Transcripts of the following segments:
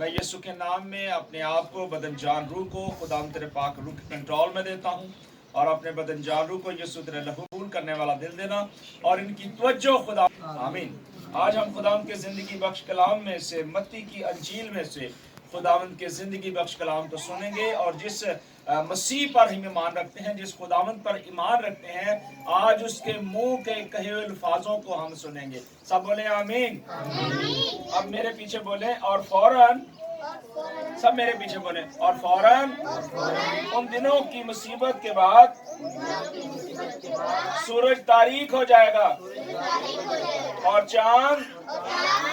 मैं यीशु के नाम में अपने आप को, बदन जान रूह को खुदा तेरे पाक रूह के कंट्रोल में देता हूँ, और अपने बदन जान रूह को यीशु तेरे लहूल करने वाला दिल देना और इनकी तवज्जो खुदा। आमीन। आज हम खुदावंद के ज़िंदगी बख्श कलाम में से, मत्ती की अंजील में से खुदावंद के ज़िंदगी बख्श कलाम को सुनेंगे, और जिस मसीह पर हम ईमान रखते हैं, जिस खुदावंद पर ईमान रखते हैं, आज उसके मुंह के कहे हुए अल्फाजों को हम सुनेंगे। सब बोले आमीन। अब मेरे पीछे बोले, और फौरन, सब मेरे पीछे बोले, और फौरन उन दिनों की मुसीबत के बाद सूरज तारीक हो जाएगा और चांद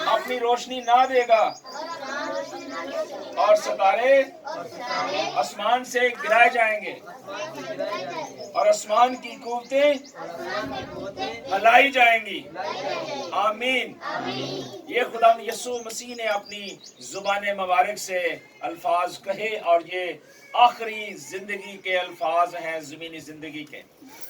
अपनी रोशनी ना देगा, और सितारे आसमान से गिराए जाएंगे, और आसमान की कुव्वतें हिलाई जाएंगी। आमीन। ये खुदा यीशु मसीह ने अपनी जुबान मुबारक से अल्फाज कहे, और ये आखिरी जिंदगी के अल्फाज हैं ज़मीनी जिंदगी के,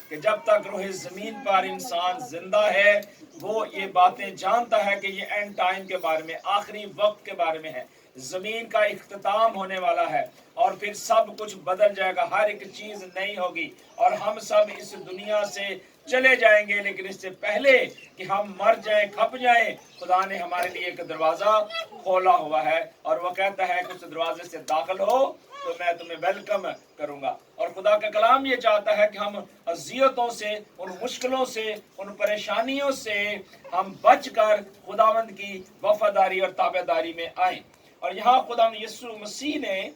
कि जब तक रूह ज़मीन पर इंसान जिंदा है वो ये बातें जानता है कि ये एंड टाइम के बारे में, आखिरी वक्त के बारे में है। ज़मीन का इख्तिताम होने वाला है और फिर सब कुछ बदल जाएगा, हर एक चीज़ नई होगी और हम सब इस दुनिया से चले जाएंगे। लेकिन इससे पहले कि हम मर जाएं, खप जाएं, खुदा ने हमारे लिए एक दरवाज़ा खोला हुआ है, और वो कहता है कि उस दरवाजे से दाखिल हो तो मैं तुम्हें वेलकम करूंगा। और खुदा का कलाम ये चाहता है कि हम अज़ियतों से, उन मुश्किलों से, उन परेशानियों से हम बचकर खुदावंद की वफादारी और ताबेदारी में आए। और यहाँ खुदा यीशु मसीह ने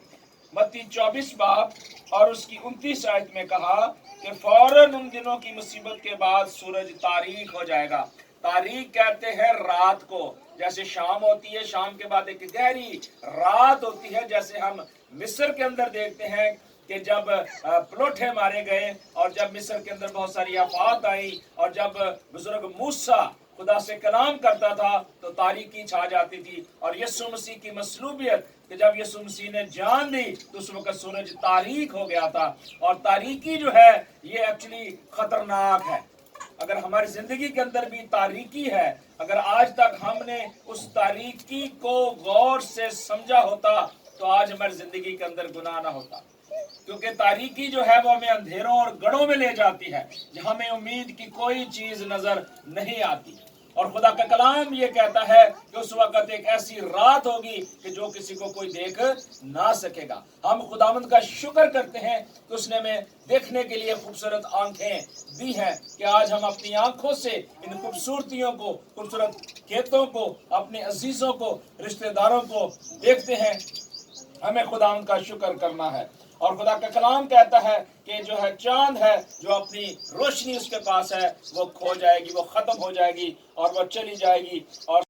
मत्ती 24 बाब और उसकी 29 आयत में कहा कि फौरन उन दिनों की मुसीबत के बाद सूरज तारीक हो जाएगा। तारीक कहते हैं रात को, जैसे शाम होती है, शाम के बाद एक गहरी रात होती है। जैसे हम मिस्र के अंदर देखते हैं कि जब पलोठे मारे गए और जब मिस्र के अंदर बहुत सारी आफत आई, और जब बुजुर्ग मूसा खुदा से कलाम करता था तो तारीकी छा जाती थी। और यीशु मसीह की मसलूबियत कि जब यीशु मसीह ने जान दी तो उस वक्त सूरज तारीक हो गया था। और तारीकी जो है ये एक्चुअली खतरनाक है। अगर हमारी जिंदगी के अंदर भी तारीकी है, अगर आज तक हमने उस तारीकी को गौर से समझा होता तो आज हमारी जिंदगी के अंदर गुनाह ना होता। क्योंकि तारीकी जो है वो हमें अंधेरों और गढ़ों में ले जाती है जहां हमें उम्मीद की कोई चीज नजर नहीं आती। और खुदा का कलाम ये कहता है कि उस वक्त एक ऐसी रात होगी कि जो किसी को कोई देख ना सकेगा। हम खुदावंद का शुक्र करते हैं कि उसने हमें देखने के लिए खूबसूरत आंखें दी हैं, कि आज हम अपनी आंखों से इन खूबसूरतियों को, खूबसूरत खेतों को, अपने अजीजों को, रिश्तेदारों को देखते हैं। हमें खुदावंद का शुक्र करना है। और खुदा का कलाम कहता है कि जो है चांद है, जो अपनी रोशनी उसके पास है, वो खो जाएगी, वो खत्म हो जाएगी और वो चली जाएगी। और